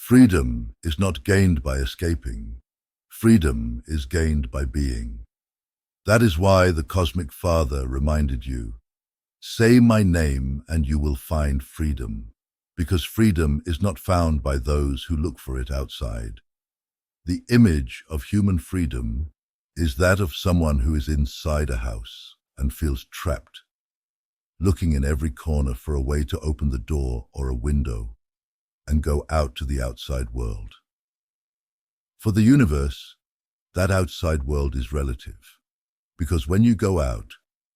Freedom is not gained by escaping. Freedom is gained by being. That is why the Cosmic Father reminded you, say my name and you will find freedom, because freedom is not found by those who look for it outside. The image of human freedom is that of someone who is inside a house and feels trapped, looking in every corner for a way to open the door or a window and go out to the outside world. For the universe, that outside world is relative, because when you go out,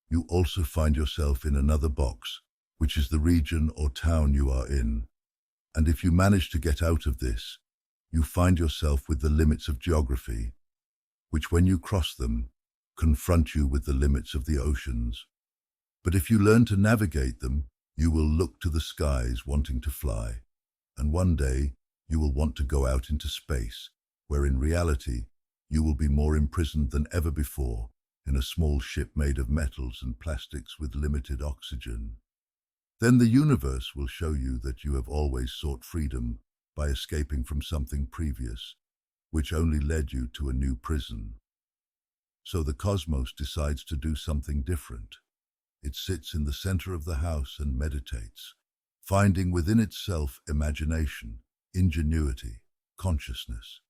you also find yourself in another box, which is the region or town you are in. And if you manage to get out of this, you find yourself with the limits of geography, which when you cross them, confront you with the limits of the oceans. But if you learn to navigate them, you will look to the skies wanting to fly. And one day, you will want to go out into space, where in reality, you will be more imprisoned than ever before, in a small ship made of metals and plastics with limited oxygen. Then the universe will show you that you have always sought freedom by escaping from something previous, which only led you to a new prison. So the cosmos decides to do something different. It sits in the center of the house and meditates, finding within itself imagination, ingenuity, consciousness.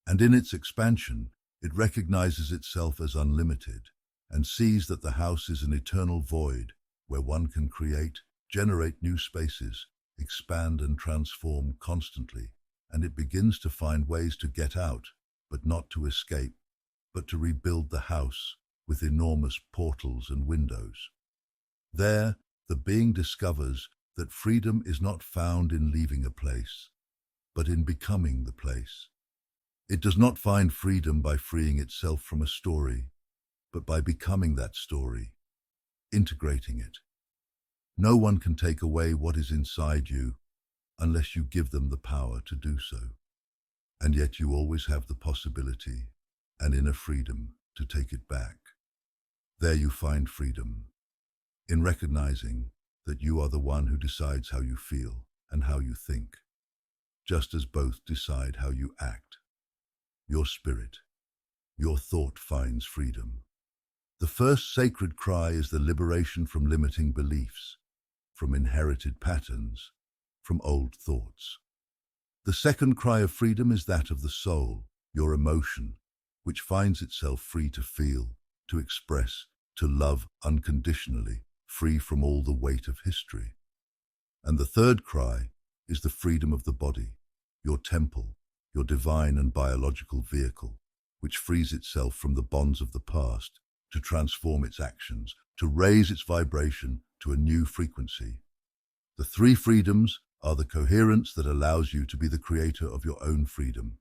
And in its expansion, it recognizes itself as unlimited and sees that the house is an eternal void where one can create, generate new spaces, expand and transform constantly, and it begins to find ways to get out, but not to escape, but to rebuild the house with enormous portals and windows. There, the being discovers that freedom is not found in leaving a place, but in becoming the place. It does not find freedom by freeing itself from a story, but by becoming that story, integrating it. No one can take away what is inside you unless you give them the power to do so. And yet you always have the possibility and inner freedom to take it back. There you find freedom, in recognizing that you are the one who decides how you feel and how you think, just as both decide how you act. Your spirit, your thought finds freedom. The first sacred cry is the liberation from limiting beliefs, from inherited patterns, from old thoughts. The second cry of freedom is that of the soul, your emotion, which finds itself free to feel, to express, to love unconditionally, free from all the weight of history. And the third cry is the freedom of the body, your temple, your divine and biological vehicle, which frees itself from the bonds of the past to transform its actions, to raise its vibration to a new frequency. The three freedoms are the coherence that allows you to be the creator of your own freedom.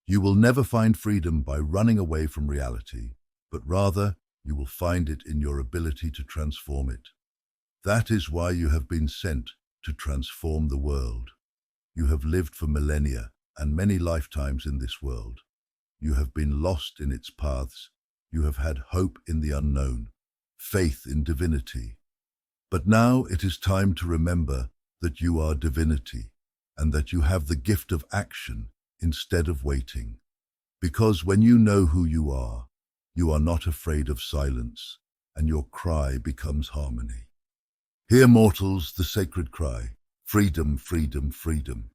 You will never find freedom by running away from reality, but rather you will find it in your ability to transform it. That is why you have been sent to transform the world. You have lived for millennia and many lifetimes in this world. You have been lost in its paths. You have had hope in the unknown, faith in divinity. But now it is time to remember that you are divinity and that you have the gift of action instead of waiting. Because when you know who you are not afraid of silence, and your cry becomes harmony. Hear, mortals, the sacred cry, freedom, freedom, freedom.